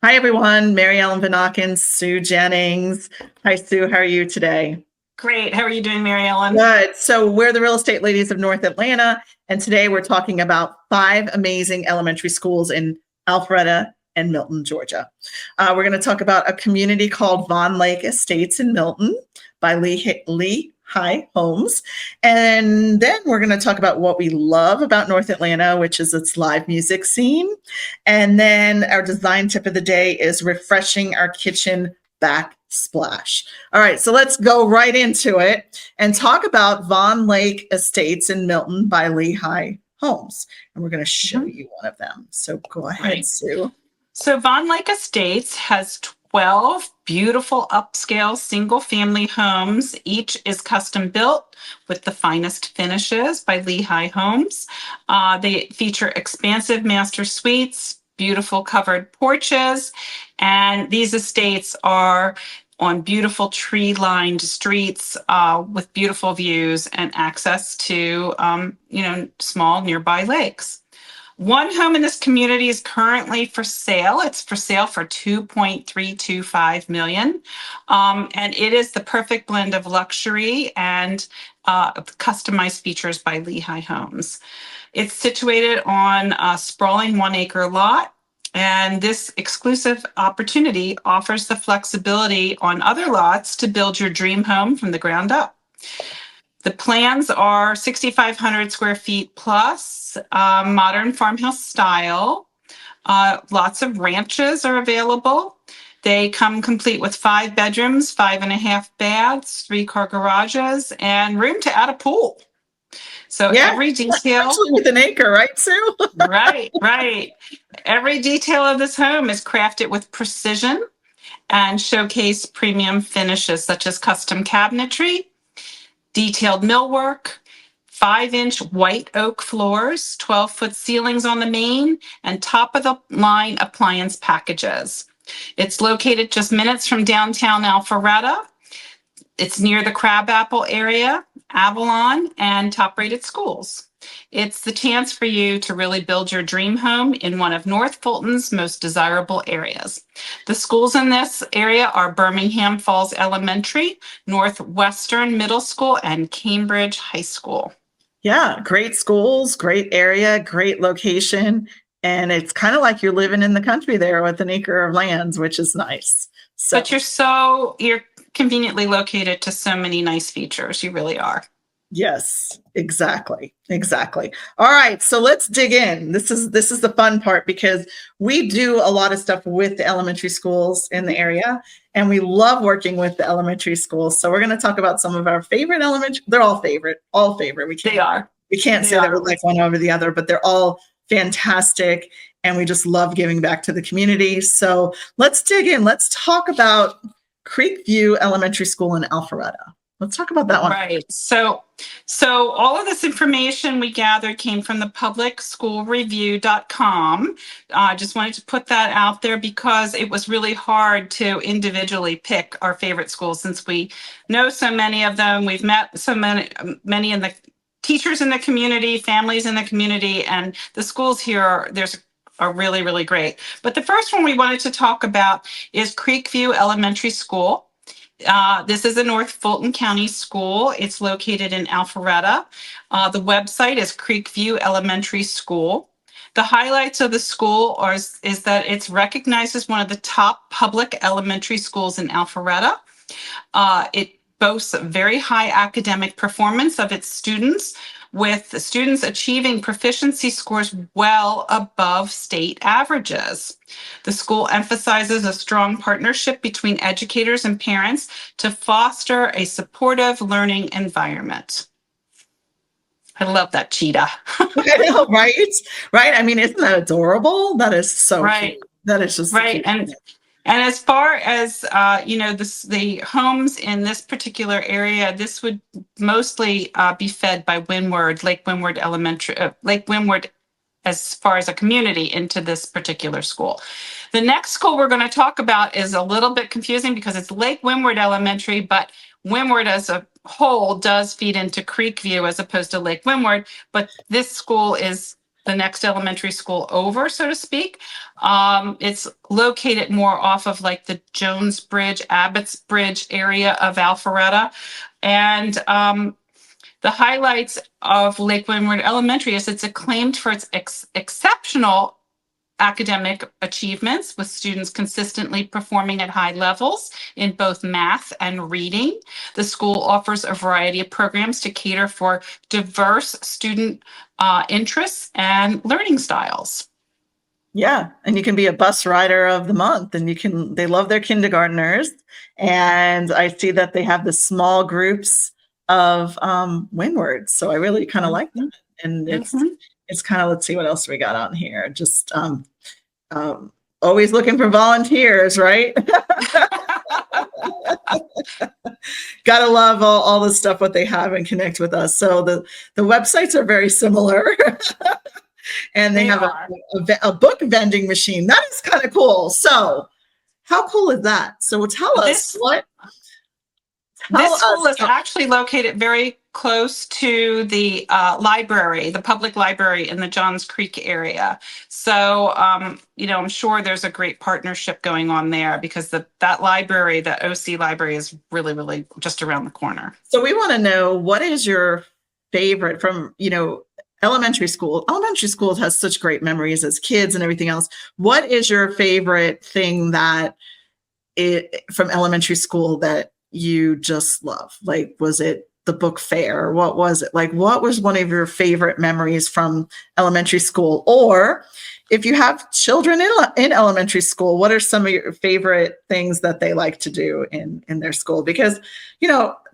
Hi, everyone. Mary Ellen Van Auken, Sue Jennings. Hi, Sue. How are you today? Great. How are you doing, Mary Ellen? Good. So, we're the real estate ladies of North Atlanta. And today we're talking about 5 amazing elementary schools in Alpharetta and Milton, Georgia. We're going to talk about a community called Vaughn Lake Estates in Milton by Lehigh Homes. And then we're going to talk about what we love about North Atlanta, which is its live music scene. And then our design tip of the day is refreshing our kitchen backsplash. All right, so let's go right into it and talk about Vaughn Lake Estates in Milton by Lehigh Homes. And we're going to show you one of them. So go ahead, Right. Sue. So Vaughn Lake Estates has 12 beautiful upscale single-family homes. Each is custom built with the finest finishes by Lehigh Homes. They feature expansive master suites, beautiful covered porches, and these estates are on beautiful tree-lined streets with beautiful views and access to, small nearby lakes. One home in this community is currently for sale. It's for sale for $2.325 million. And it is the perfect blend of luxury and customized features by Lehigh Homes. It's situated on a sprawling 1-acre lot. And this exclusive opportunity offers the flexibility on other lots to build your dream home from the ground up. The plans are 6,500 square feet plus, modern farmhouse style. Lots of ranches are available. They come complete with 5 bedrooms, 5.5 baths, 3-car garages, and room to add a pool. So Yeah, every detail, actually with an acre, right, Sue? right. Every detail of this home is crafted with precision and showcase premium finishes such as custom cabinetry, detailed millwork, 5-inch white oak floors, 12-foot ceilings on the main, and top-of-the-line appliance packages. It's located just minutes from downtown Alpharetta. It's near the Crabapple area, Avalon, and top-rated schools. It's the chance for you to really build your dream home in one of North Fulton's most desirable areas. The schools in this area are Birmingham Falls Elementary, Northwestern Middle School, and Cambridge High School. Yeah, great schools, great area, great location. And it's kind of like you're living in the country there with an acre of lands, which is nice. So, But you're conveniently located to so many nice features. You really are. yes, exactly. Exactly. All right, so let's dig in. This is the fun part because we do a lot of stuff with the elementary schools in the area and we love working with the elementary schools. So we're going to talk about some of our favorite elementary. They're all favorite. All favorite. They are. We can't They say that we are. like one over the other, but they're all fantastic and we just love giving back to the community. So let's dig in. Let's talk about Creekview Elementary School in Alpharetta. Let's talk about that one. Right. So all of this information we gathered came from the publicschoolreview.com. I just wanted to put that out there because it was really hard to individually pick our favorite schools since we know so many of them. We've met so many in the teachers in the community, families in the community, and the schools here are really, really great. But the first one we wanted to talk about is Creekview Elementary School. This is a North Fulton County school. It's located in Alpharetta. The website is Creekview Elementary School. The highlights of the school is that it's recognized as one of the top public elementary schools in Alpharetta. It boasts a very high academic performance of its students, with the students achieving proficiency scores well above state averages. The school emphasizes a strong partnership between educators and parents to foster a supportive learning environment. I love that cheetah. I know, right? Right. I mean, isn't that adorable? That is so Right. cute. That is just Right. cute. And as far as the homes in this particular area, this would mostly be fed by Windward, Lake Windward Elementary, Lake Windward, as far as a community into this particular school. The next school we're going to talk about is a little bit confusing because it's Lake Windward Elementary, but Windward as a whole does feed into Creekview as opposed to Lake Windward. But this school is the next elementary school over, so to speak. It's located more off of like the Jones Bridge, Abbott's Bridge area of Alpharetta. And the highlights of Lake Windward Elementary is it's acclaimed for its exceptional academic achievements, with students consistently performing at high levels in both math and reading. The school offers a variety of programs to cater for diverse student interests and learning styles. Yeah, and you can be a bus rider of the month, and they love their kindergartners. And I see that they have the small groups of Windward. So I really kind of like that. And it's kind of, let's see what else we got on here. Just always looking for volunteers, right? Gotta love all the stuff what they have and connect with us. So the websites are very similar. And they have a book vending machine. That is kind of cool. So how cool is that? So tell us what. This school is actually located very close to the library, the public library in the Johns Creek area. So, I'm sure there's a great partnership going on there, because that library, the OC library, is really, really just around the corner. So we want to know, what is your favorite from, elementary school? Elementary school has such great memories as kids and everything else. What is your favorite thing from elementary school that you just love? Like, was it the book fair? What was it? Like, what was one of your favorite memories from elementary school? Or if you have children in elementary school, what are some of your favorite things that they like to do in their school? Because,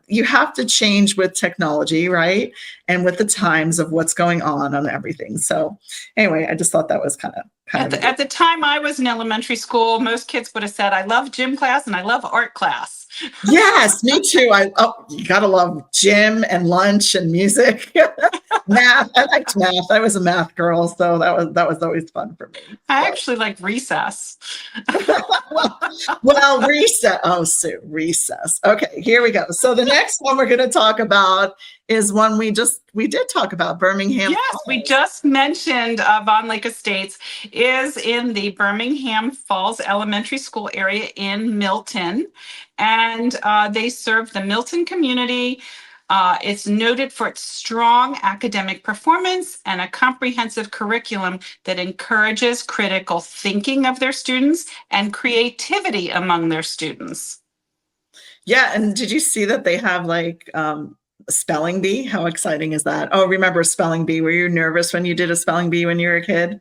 you have to change with technology, right? And with the times of what's going on and everything. So anyway, I just thought that was kind of at the time I was in elementary school, most kids would have said, I love gym class and I love art class. Yes, me too. You gotta love gym and lunch and music. Math. I liked math. I was a math girl, so that was always fun for me. I actually like recess. Well, recess. Oh, Sue, recess. Okay, here we go. So the next one we're going to talk about is one we did talk about, Birmingham. Yes, Falls. we just mentioned Vaughn Lake Estates is in the Birmingham Falls Elementary School area in Milton, and they serve the Milton community. It's noted for its strong academic performance and a comprehensive curriculum that encourages critical thinking of their students and creativity among their students. Yeah, and did you see that they have like spelling bee? How exciting is that? Oh, remember spelling bee? Were you nervous when you did a spelling bee when you were a kid?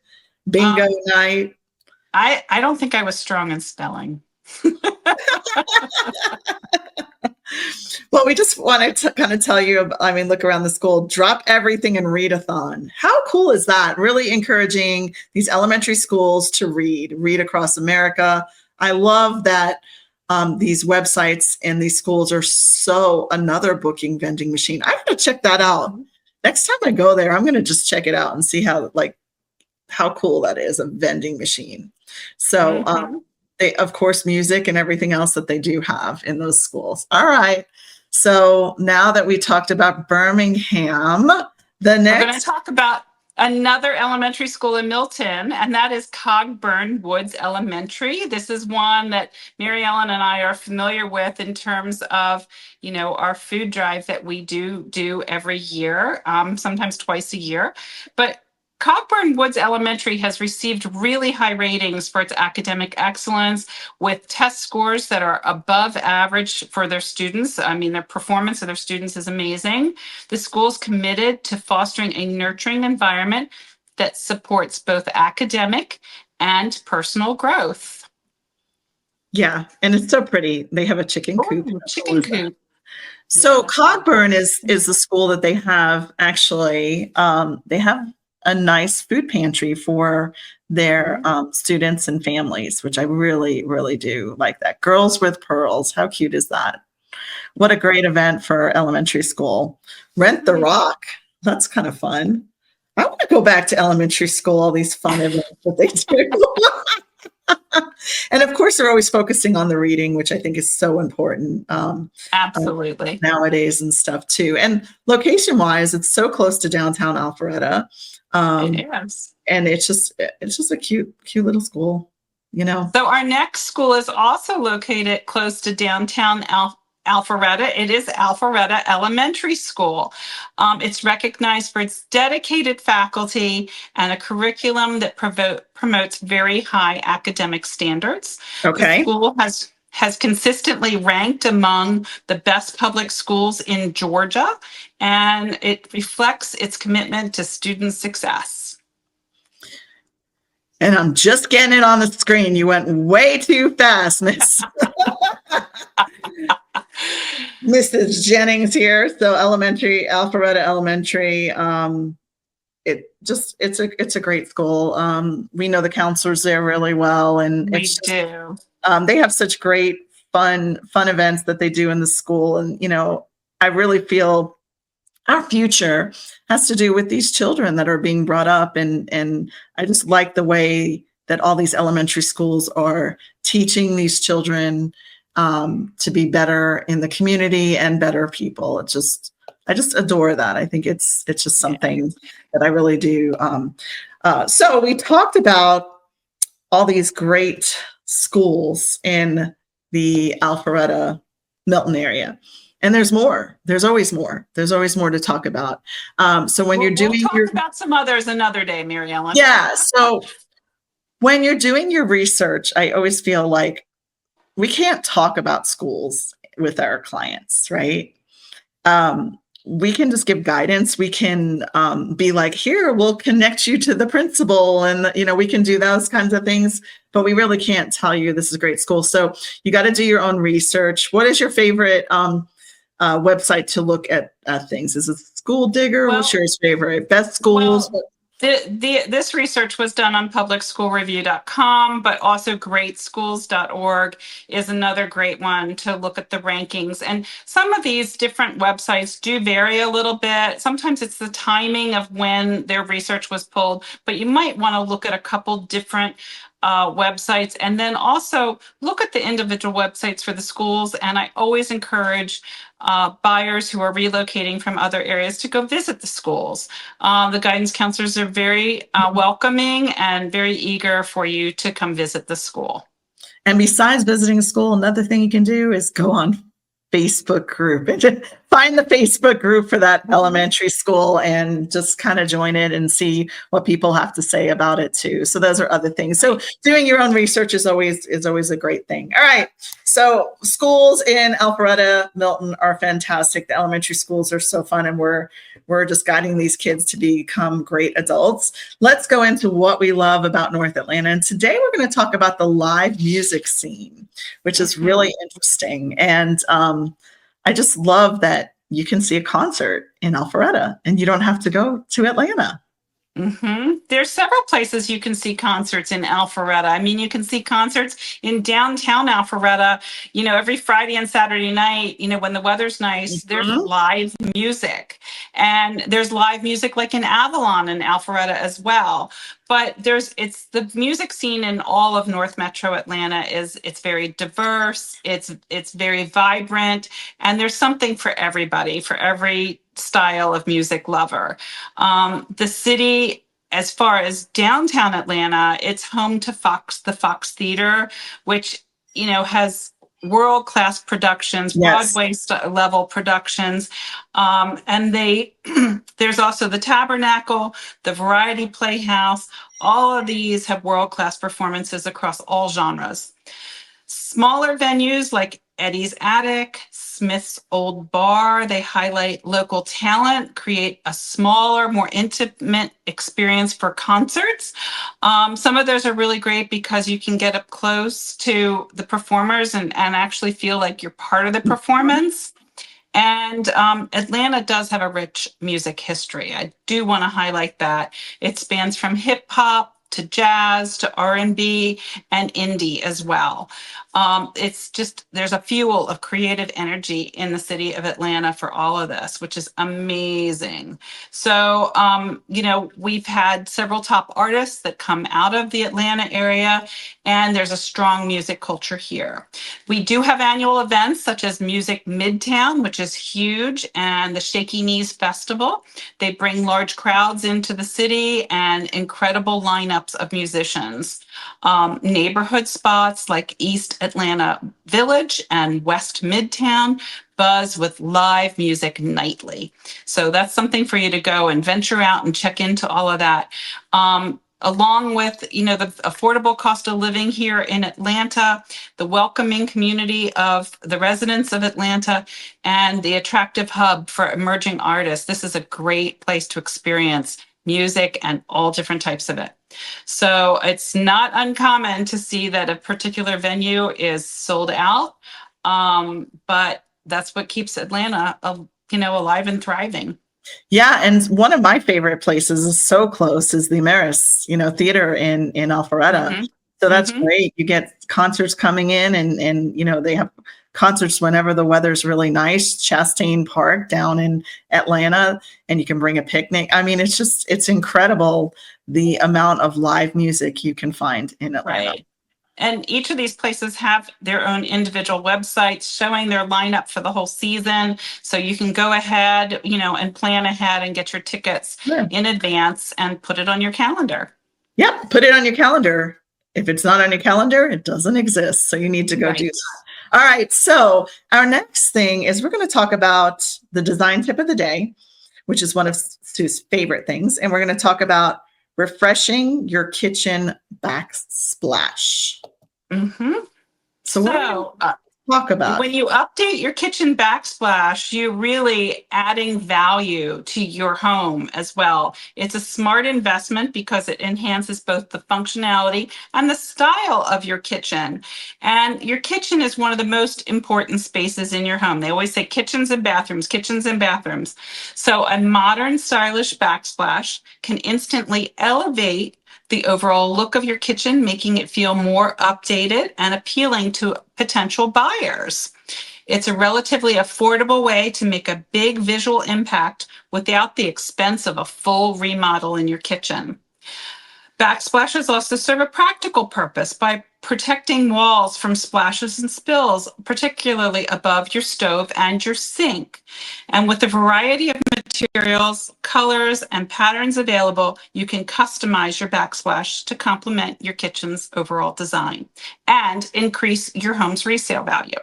Bingo night. I don't think I was strong in spelling. Well, we just wanted to kind of tell you, look around the school, drop everything and read-a-thon. How cool is that? Really encouraging these elementary schools to read across America. I love that these websites and these schools are another booking vending machine. I have to check that out. Next time I go there, I'm going to just check it out and see how cool that is, a vending machine. So, they, of course, music and everything else that they do have in those schools. All right. So now that we talked about Birmingham, we're going to talk about another elementary school in Milton, and that is Cogburn Woods Elementary. This is one that Mary Ellen and I are familiar with in terms of, our food drive that we do every year, sometimes twice a year. But Cogburn Woods Elementary has received really high ratings for its academic excellence, with test scores that are above average for their students. Their performance of their students is amazing. The school is committed to fostering a nurturing environment that supports both academic and personal growth. Yeah, and it's so pretty. They have a chicken coop. Chicken coop. So Cogburn is the school that they have actually, they have a nice food pantry for their students and families, which I really, really do like that. Girls with Pearls. How cute is that? What a great event for elementary school. Rent the Rock. That's kind of fun. I want to go back to elementary school, all these fun events that they do. And of course, they're always focusing on the reading, which I think is so important Absolutely. nowadays and stuff too. And location wise, it's so close to downtown Alpharetta. It is. And it's just a cute little school, you know. So our next school is also located close to downtown Alpharetta. It is Alpharetta Elementary School. It's recognized for its dedicated faculty and a curriculum that promotes very high academic standards. Okay. The school has consistently ranked among the best public schools in Georgia, and it reflects its commitment to student success. And I'm just getting it on the screen. You went way too fast, Miss. Mrs. Jennings here. So Alpharetta Elementary. It's a great school. We know the counselors there really well, and We do. They have such great fun events that they do in the school. And, you know, I really feel our future has to do with these children that are being brought up. And I just like the way that all these elementary schools are teaching these children to be better in the community and better people. I just adore that. I think it's just something that I really do. So we talked about all these great schools in the Alpharetta Milton area. And there's more. There's always more. There's always more to talk about. So when you're doing we'll talk about some others another day, Mary Ellen. Yeah. So when you're doing your research, I always feel like we can't talk about schools with our clients, right? We can just give guidance. We can be like, here, we'll connect you to the principal, and we can do those kinds of things. But we really can't tell you this is a great school. So you got to do your own research. What is your favorite website to look at things? Is it School Digger? Well, what's your favorite? Best schools? This research was done on publicschoolreview.com, but also greatschools.org is another great one to look at the rankings. And some of these different websites do vary a little bit. Sometimes it's the timing of when their research was pulled, but you might want to look at a couple different websites, and then also look at the individual websites for the schools. And I always encourage buyers who are relocating from other areas to go visit the schools. The guidance counselors are very welcoming and very eager for you to come visit the school. And besides visiting a school, another thing you can do is go on Facebook group and find the Facebook group for that elementary school and just kind of join it and see what people have to say about it too. So those are other things. So doing your own research is always a great thing. All right. So schools in Alpharetta, Milton are fantastic. The elementary schools are so fun, and we're just guiding these kids to become great adults. Let's go into what we love about North Atlanta. And today we're going to talk about the live music scene, which is really interesting. And I just love that you can see a concert in Alpharetta and you don't have to go to Atlanta. Mm-hmm. There's several places you can see concerts in Alpharetta. I mean, you can see concerts in downtown Alpharetta, every Friday and Saturday night, when the weather's nice, there's live music. And there's live music like in Avalon and Alpharetta as well. But it's the music scene in all of North Metro Atlanta it's very diverse, it's very vibrant, and there's something for everybody, for every style of music lover. The city, as far as downtown Atlanta, it's home to the Fox Theater, which has world-class productions, Yes. Broadway level productions. And there's also the Tabernacle, the Variety Playhouse. All of these have world-class performances across all genres. Smaller venues like Eddie's Attic, Smith's Old Bar, they highlight local talent, create a smaller, more intimate experience for concerts. Some of those are really great because you can get up close to the performers and actually feel like you're part of the performance. And Atlanta does have a rich music history. I do want to highlight that. It spans from hip hop to jazz, to R&B, and indie as well. It's just, there's a fuel of creative energy in the city of Atlanta for all of this, which is amazing. So, we've had several top artists that come out of the Atlanta area, and there's a strong music culture here. We do have annual events such as Music Midtown, which is huge, and the Shaky Knees Festival. They bring large crowds into the city and incredible lineups of musicians. Neighborhood spots like East Atlanta Village and West Midtown buzz with live music nightly. So that's something for you to go and venture out and check into all of that. Along with, the affordable cost of living here in Atlanta, the welcoming community of the residents of Atlanta, and the attractive hub for emerging artists. This is a great place to experience music and all different types of it. So it's not uncommon to see that a particular venue is sold out, but that's what keeps Atlanta, alive and thriving. Yeah, and one of my favorite places is so close is the Ameris, theater in Alpharetta. Mm-hmm. So that's great. You get concerts coming in, and they have concerts whenever the weather's really nice. Chastain Park down in Atlanta, and you can bring a picnic. I mean, it's incredible the amount of live music you can find in Atlanta. Right. And each of these places have their own individual websites showing their lineup for the whole season. So you can go ahead, and plan ahead and get your tickets in advance and put it on your calendar. Yep, put it on your calendar. If it's not on your calendar, it doesn't exist. So you need to go do that. All right. So our next thing is we're going to talk about the design tip of the day, which is one of Sue's favorite things. And we're going to talk about refreshing your kitchen backsplash. So what do we talk about? When you update your kitchen backsplash, you're really adding value to your home as well. It's a smart investment because it enhances both the functionality and the style of your kitchen. And your kitchen is one of the most important spaces in your home. They always say kitchens and bathrooms, kitchens and bathrooms. So a modern, stylish backsplash can instantly elevate the overall look of your kitchen, making it feel more updated and appealing to potential buyers. It's a relatively affordable way to make a big visual impact without the expense of a full remodel in your kitchen. Backsplashes also serve a practical purpose by protecting walls from splashes and spills, particularly above your stove and your sink. And with a variety of materials, colors, and patterns available, you can customize your backsplash to complement your kitchen's overall design and increase your home's resale value.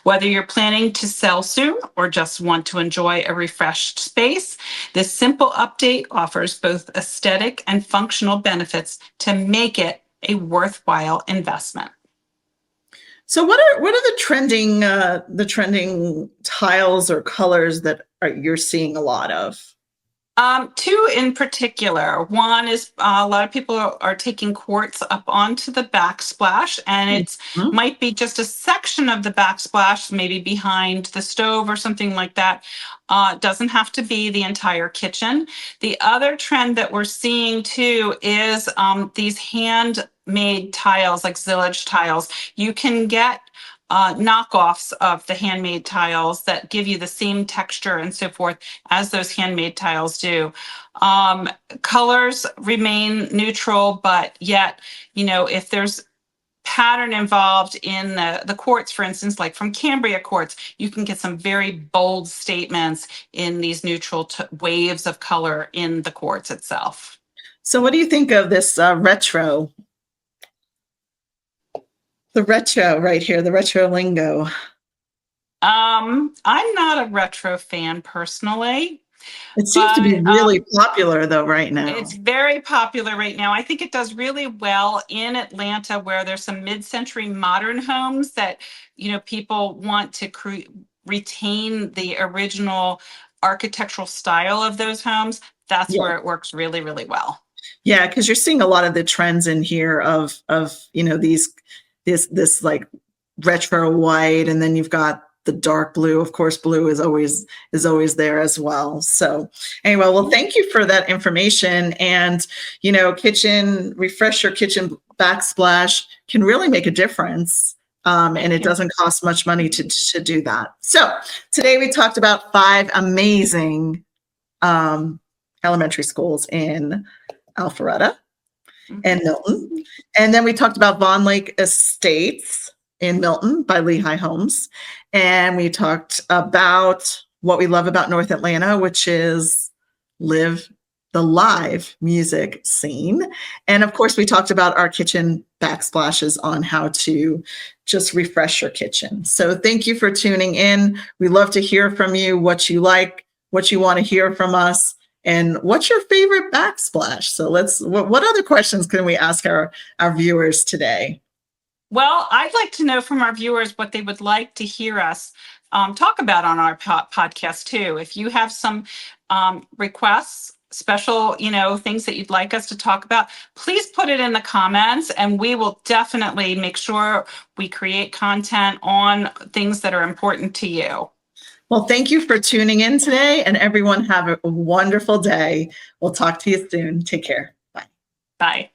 Whether you're planning to sell soon or just want to enjoy a refreshed space, this simple update offers both aesthetic and functional benefits to make it a worthwhile investment. So what are the trending tiles or colors that you're seeing a lot of? Two in particular. One is a lot of people are taking quartz up onto the backsplash, and it might be just a section of the backsplash, maybe behind the stove or something like that. Doesn't have to be the entire kitchen. The other trend that we're seeing too is these handmade tiles, like Zillage tiles. You can get knockoffs of the handmade tiles that give you the same texture and so forth as those handmade tiles do. Colors remain neutral, but yet, if there's pattern involved in the quartz, for instance, like from Cambria quartz, you can get some very bold statements in these neutral waves of color in the quartz itself. So what do you think of this retro? The retro right here, the retro lingo. I'm not a retro fan personally. It seems to be really popular though right now. It's very popular right now. I think it does really well in Atlanta, where there's some mid-century modern homes that, people want to retain the original architectural style of those homes. That's where it works really, really well. Yeah, because you're seeing a lot of the trends in here of this like retro white, and then you've got the dark blue. Of course, blue is always there as well. So anyway, well, thank you for that information. And refresh your kitchen backsplash can really make a difference. And it doesn't cost much money to do that. So today we talked about 5 amazing elementary schools in Alpharetta and Milton. And then we talked about Vaughn Lake Estates in Milton by Lehigh Homes. And we talked about what we love about North Atlanta, which is the live music scene. And of course, we talked about our kitchen backsplashes on how to just refresh your kitchen. So thank you for tuning in. We love to hear from you, what you like, what you want to hear from us, and what's your favorite backsplash. So what other questions can we ask our viewers today? Well, I'd like to know from our viewers what they would like to hear us talk about on our podcast too. If you have some requests, special, things that you'd like us to talk about, please put it in the comments and we will definitely make sure we create content on things that are important to you. Well, thank you for tuning in today, and everyone have a wonderful day. We'll talk to you soon. Take care. Bye. Bye.